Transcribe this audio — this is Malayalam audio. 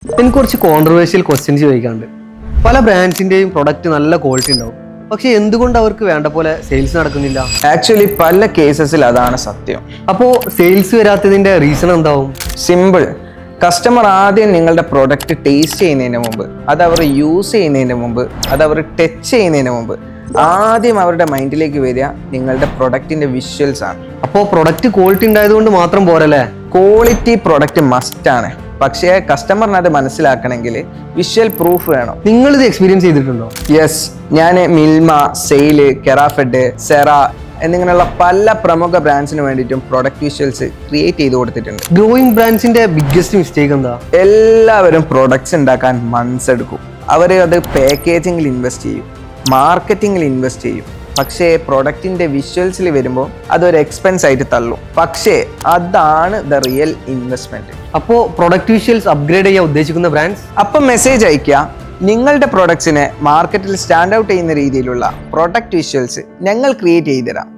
എനിക്ക് കുറച്ച് കോൺട്രവേഴ്ഷ്യൽ ക്വസ്റ്റ്യൻസ് ചോദിക്കാണ്ട്. പല ബ്രാൻഡ്സിന്റെയും പ്രൊഡക്റ്റ് നല്ല ക്വാളിറ്റി ഉണ്ടാവും, പക്ഷെ എന്തുകൊണ്ട് അവർക്ക് വേണ്ട പോലെ സെയിൽസ് നടക്കുന്നില്ല? ആക്ച്വലി പല കേസസിൽ അതാണ് സത്യം. അപ്പോൾ സെയിൽസ് വരാത്തതിന്റെ റീസൺ എന്താവും? സിമ്പിൾ. കസ്റ്റമർ ആദ്യം നിങ്ങളുടെ പ്രൊഡക്റ്റ് ടേസ്റ്റ് ചെയ്യുന്നതിന് മുമ്പ്, അത് അവർ യൂസ് ചെയ്യുന്നതിന് മുമ്പ്, അത് അവർ ടച്ച് ചെയ്യുന്നതിന് മുമ്പ് ആദ്യം അവരുടെ മൈൻഡിലേക്ക് വരിക നിങ്ങളുടെ പ്രൊഡക്റ്റിന്റെ വിഷ്വൽസ് ആണ്. അപ്പോൾ പ്രൊഡക്റ്റ് ക്വാളിറ്റി ഉണ്ടായതുകൊണ്ട് മാത്രം പോരല്ലേ? ക്വാളിറ്റി പ്രൊഡക്റ്റ് മസ്റ്റ് ആണ്, പക്ഷേ കസ്റ്റമറിന് അത് മനസ്സിലാക്കണമെങ്കിൽ വിഷ്വൽ പ്രൂഫ് വേണം. നിങ്ങളിത് എക്സ്പീരിയൻസ് ചെയ്തിട്ടുണ്ടോ? യെസ്, ഞാൻ മിൽമ, സെയില്, കെറാഫെഡ്, സെറ എന്നിങ്ങനെയുള്ള പല പ്രമുഖ ബ്രാൻഡ്സിന് വേണ്ടിയിട്ടും പ്രൊഡക്റ്റ് വിഷ്വൽസ് ക്രിയേറ്റ് ചെയ്ത് കൊടുത്തിട്ടുണ്ട്. ഗ്രോയിങ് ബ്രാൻഡ്സിന്റെ ബിഗ്ഗസ്റ്റ് മിസ്റ്റേക്ക് എന്താ? എല്ലാവരും പ്രൊഡക്ട്സ് ഉണ്ടാക്കാൻ മന്ത്സ് എടുക്കും. അവർ അത് പാക്കേജിങ്ങിൽ ഇൻവെസ്റ്റ് ചെയ്യും, മാർക്കറ്റിങ്ങിൽ ഇൻവെസ്റ്റ് ചെയ്യും. പക്ഷേ പ്രൊഡക്റ്റിന്റെ വിഷ്വൽസിൽ വരുമ്പോൾ അതൊരു എക്സ്പെൻസ് ആയിട്ട് തള്ളും. പക്ഷേ അതാണ് ദ റിയൽ ഇൻവെസ്റ്റ്മെന്റ്. അപ്പോൾ പ്രൊഡക്റ്റ് വിഷ്വൽസ് അപ്ഗ്രേഡ് ചെയ്യാൻ ഉദ്ദേശിക്കുന്ന ബ്രാൻഡ്സ് അപ്പം മെസ്സേജ് അയക്കുക, നിങ്ങളുടെ പ്രൊഡക്ട്സിനെ മാർക്കറ്റിൽ സ്റ്റാൻഡ് ഔട്ട് ചെയ്യുന്ന രീതിയിലുള്ള പ്രൊഡക്റ്റ് വിഷ്വൽസ് ഞങ്ങൾ ക്രിയേറ്റ് ചെയ്തു തരാം.